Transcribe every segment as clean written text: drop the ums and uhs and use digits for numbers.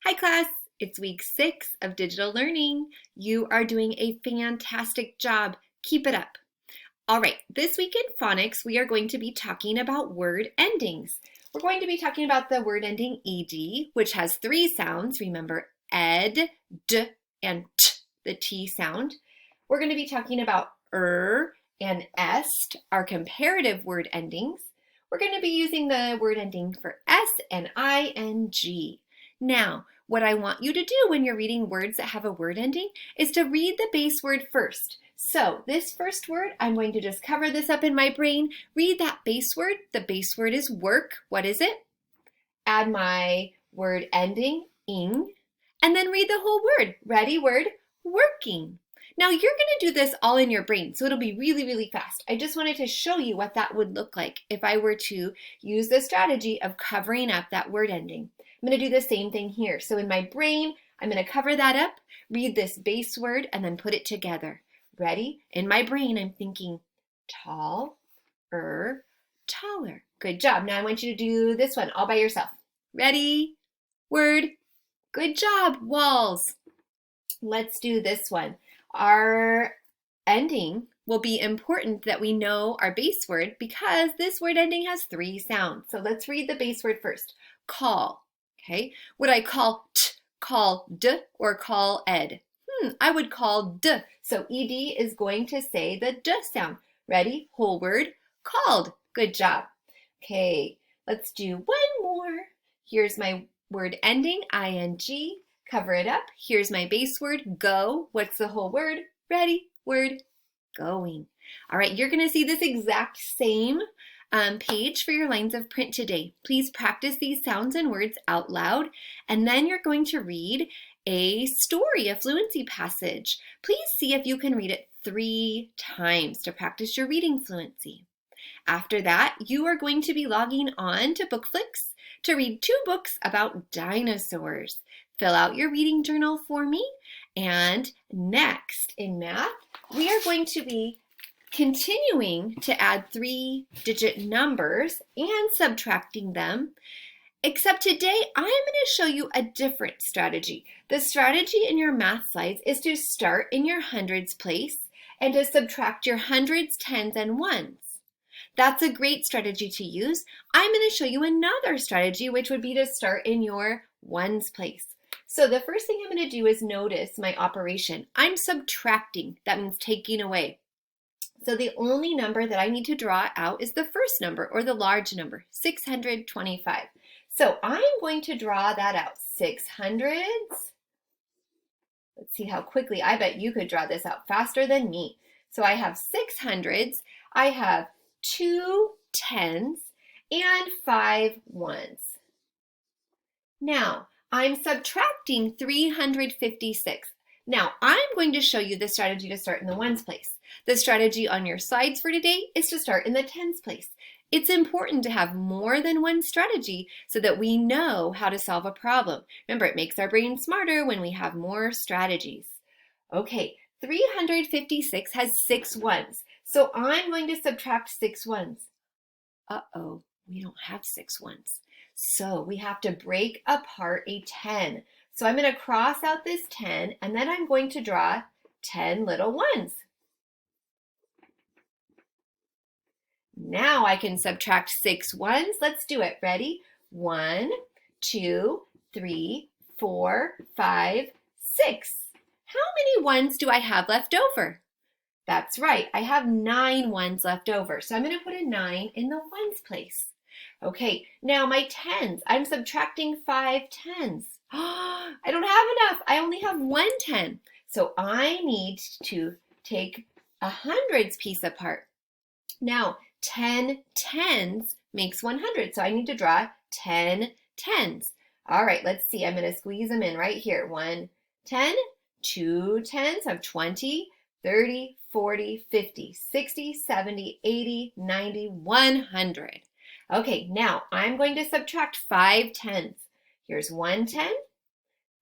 Hi class, it's week 6 of digital learning. You are doing a fantastic job. Keep it up. All right, this week in phonics, we are going to be talking about word endings. We're going to be talking about the word ending ed, which has 3 sounds. Remember, ed, d, and t, the T sound. We're going to be talking about and est, our comparative word endings. We're going to be using the word ending for s and ing. Now, what I want you to do when you're reading words that have a word ending is to read the base word first. So this first word, I'm going to just cover this up in my brain. Read that base word. The base word is work. What is it? Add my word ending, ing, and then read the whole word. Ready? Word, working. Now you're going to do this all in your brain, so it'll be really, really fast. I just wanted to show you what that would look like if I were to use the strategy of covering up that word ending. I'm going to do the same thing here. So in my brain, I'm going to cover that up, read this base word, and then put it together. Ready? In my brain, I'm thinking tall, taller. Good job. Now I want you to do this one all by yourself. Ready? Word. Good job. Walls. Let's do this one. Our ending will be important that we know our base word because this word ending has 3 sounds. So let's read the base word first. Call. Okay. Would I call t, call d, or call ed? I would call d. So ed is going to say the d sound. Ready? Whole word. Called. Good job. Okay. Let's do one more. Here's my word ending, ing. Cover it up. Here's my base word, go. What's the whole word? Ready? Word, going. All right, you're going to see this exact same page for your lines of print today. Please practice these sounds and words out loud, and then you're going to read a story, a fluency passage. Please see if you can read it 3 times to practice your reading fluency. After that, you are going to be logging on to Bookflix to read 2 books about dinosaurs. Fill out your reading journal for me. And next, in math, we are going to be continuing to add 3-digit numbers and subtracting them. Except today, I'm going to show you a different strategy. The strategy in your math slides is to start in your hundreds place and to subtract your hundreds, tens, and ones. That's a great strategy to use. I'm going to show you another strategy, which would be to start in your ones place. So the first thing I'm going to do is notice my operation. I'm subtracting. That means taking away. So the only number that I need to draw out is the first number, or the large number, 625. So I'm going to draw that out. 600s. Let's see how quickly. I bet you could draw this out faster than me. So I have 600s. I have 2 tens and 5 ones. Now, I'm subtracting 356. Now, I'm going to show you the strategy to start in the ones place. The strategy on your slides for today is to start in the tens place. It's important to have more than one strategy so that we know how to solve a problem. Remember, it makes our brain smarter when we have more strategies. Okay, 356 has 6 ones. So I'm going to subtract 6 ones. Uh-oh, we don't have 6 ones. So we have to break apart a 10. So I'm going to cross out this 10, and then I'm going to draw 10 little ones. Now I can subtract 6 ones. Let's do it. Ready? 1, 2, 3, 4, 5, 6. How many ones do I have left over? That's right, I have 9 ones left over. So I'm going to put a 9 in the ones place. Okay, now my tens. I'm subtracting 5 tens. I don't have enough. I only have 1 10. So I need to take a hundreds piece apart. Now, 10 tens makes 100. So I need to draw 10 tens. All right, let's see. I'm going to squeeze them in right here. 1 10, 2 tens of 20, 30, 40, 50, 60, 70, 80, 90, 100. Okay, now I'm going to subtract 5 tens. Here's 1 10,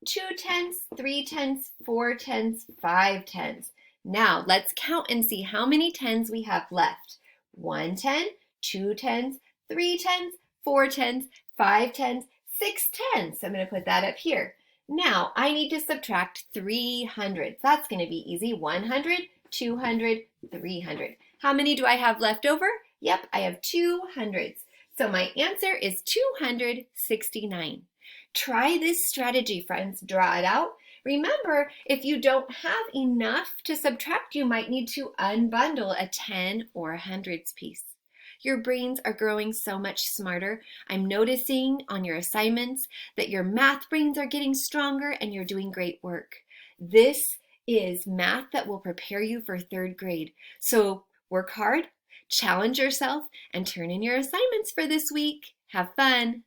2 tens, 3 tens, 4 tens, 5 tens. Now let's count and see how many tens we have left. 1 10, 2 tens, 3 tens, 4 tens, 5 tens, 6 tens. So I'm going to put that up here. Now I need to subtract 300. That's going to be easy. 100, 200, 300. How many do I have left over? Yep, I have 200s. So my answer is 269. Try this strategy, friends. Draw it out. Remember, if you don't have enough to subtract, you might need to unbundle a 10 or a hundreds piece. Your brains are growing so much smarter. I'm noticing on your assignments that your math brains are getting stronger and you're doing great work. This is math that will prepare you for third grade. So work hard, challenge yourself, and turn in your assignments for this week. Have fun.